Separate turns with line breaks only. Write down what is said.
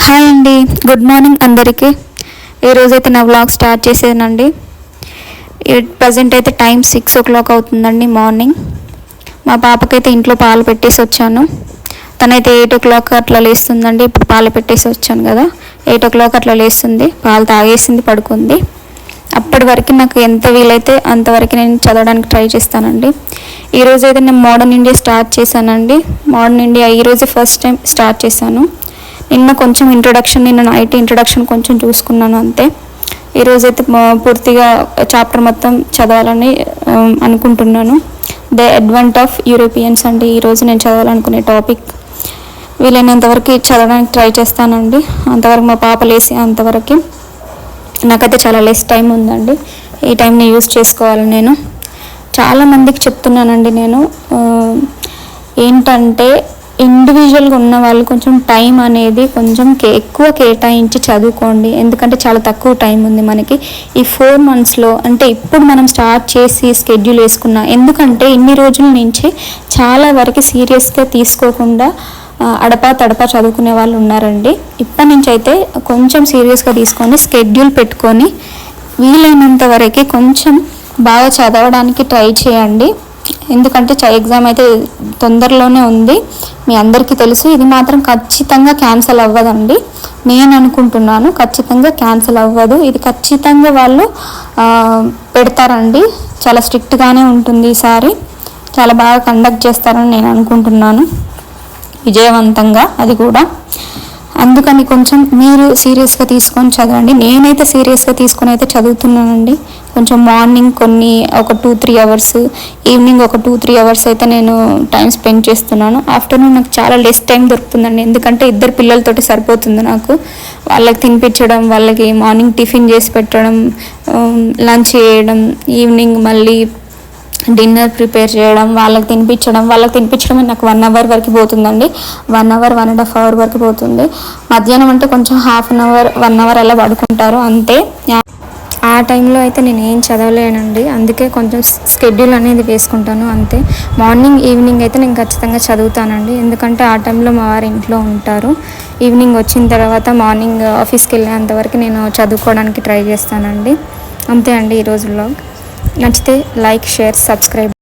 Hi అండి, good morning అందరికీ. ఈరోజైతే నా వ్లాగ్ స్టార్ట్ చేసేదండి. ప్రజెంట్ అయితే టైం 6 o'clock అవుతుందండి మార్నింగ్. మా పాపకైతే ఇంట్లో పాలు పెట్టేసి వచ్చాను. తనైతే 8 o'clock అట్లా లేస్తుందండి. ఇప్పుడు పాలు పెట్టేసి వచ్చాను కదా, 8 o'clock అట్లా లేస్తుంది. పాలు తాగేసింది, పడుకుంది. అప్పటి వరకు నాకు ఎంత వీలైతే అంతవరకు నేను చదవడానికి ట్రై చేస్తానండి. ఈరోజైతే నేను మోడర్న్ ఇండియా స్టార్ట్ చేశానండి. మోడర్న్ ఇండియా ఈరోజే ఫస్ట్ టైం స్టార్ట్ చేశాను. నిన్న కొంచెం ఇంట్రొడక్షన్, నిన్న నైట్ ఇంట్రొడక్షన్ కొంచెం చూసుకున్నాను అంతే. ఈరోజైతే పూర్తిగా చాప్టర్ మొత్తం చదవాలని అనుకుంటున్నాను. ద అడ్వాంట్ ఆఫ్ యూరోపియన్స్ అండి ఈరోజు నేను చదవాలనుకునే టాపిక్. వీలైనంతవరకు చదవడానికి ట్రై చేస్తానండి. అంతవరకు మా పాప లేసి అంతవరకు. నాకైతే చాలా లెస్ టైం ఉందండి. ఈ టైంని యూస్ చేసుకోవాలి. నేను చాలామందికి చెప్తున్నానండి. నేను ఏంటంటే ఇండివిజువల్గా ఉన్న వాళ్ళు కొంచెం టైం అనేది కొంచెం ఎక్కువ కేటాయించి చదువుకోండి. ఎందుకంటే చాలా తక్కువ టైం ఉంది మనకి ఈ 4 monthsలో. అంటే ఇప్పుడు మనం స్టార్ట్ చేసి స్కెడ్యూల్ వేసుకున్నా, ఎందుకంటే ఇన్ని రోజుల నుంచి చాలా వరకు సీరియస్గా తీసుకోకుండా అడపా తడపా చదువుకునే వాళ్ళు ఉన్నారండి. ఇప్పటి నుంచి అయితే కొంచెం సీరియస్గా తీసుకొని స్కెడ్యూల్ పెట్టుకొని వీలైనంత వరకు కొంచెం బాగా చదవడానికి ట్రై చేయండి. ఎందుకంటే ఎగ్జామ్ అయితే తొందరలోనే ఉంది, మీ అందరికీ తెలుసు. ఇది మాత్రం ఖచ్చితంగా క్యాన్సిల్ అవ్వదండి. నేను అనుకుంటున్నాను ఖచ్చితంగా క్యాన్సిల్ అవ్వదు. ఇది ఖచ్చితంగా వాళ్ళు పెడతారండి. చాలా స్ట్రిక్ట్గానే ఉంటుంది ఈసారి. చాలా బాగా కండక్ట్ చేస్తారని నేను అనుకుంటున్నాను, విజయవంతంగా అది కూడా. అందుకని కొంచెం మీరు సీరియస్గా తీసుకొని చదవండి. నేనైతే సీరియస్గా తీసుకొని అయితే చదువుతున్నానండి. కొంచెం మార్నింగ్ ఒక 2-3 hours, ఈవినింగ్ ఒక 2-3 hours అయితే నేను టైం స్పెండ్ చేస్తున్నాను. ఆఫ్టర్నూన్ నాకు చాలా లెస్ టైం దొరుకుతుందండి. ఎందుకంటే 2 పిల్లలతోటి సరిపోతుంది నాకు. వాళ్ళకి తినిపించడం, వాళ్ళకి మార్నింగ్ టిఫిన్ చేసి పెట్టడం, లంచ్ చేయడం, ఈవినింగ్ మళ్ళీ డిన్నర్ ప్రిపేర్ చేయడం, వాళ్ళకి తినిపించడం నాకు 1 hour వరకు పోతుందండి. 1 hour 1.5 hour వరకు పోతుంది. మధ్యాహ్నం అంటే కొంచెం 1/2 hour 1 hour అలా పడుకుంటారు అంతే. ఆ టైంలో అయితే నేను ఏం చదవలేనండి. అందుకే కొంచెం స్కెడ్యూల్ అనేది వేసుకుంటాను అంతే. మార్నింగ్ ఈవినింగ్ అయితే నేను ఖచ్చితంగా చదువుతానండి. ఎందుకంటే ఆ టైంలో మా వారు ఇంట్లో ఉంటారు. ఈవినింగ్ వచ్చిన తర్వాత మార్నింగ్ ఆఫీస్కి వెళ్ళేంతవరకు నేను చదువుకోవడానికి ట్రై చేస్తానండి. అంతే అండి ఈరోజు వ్లాగ్. నచ్చితే లైక్, షేర్, సబ్స్క్రైబ్.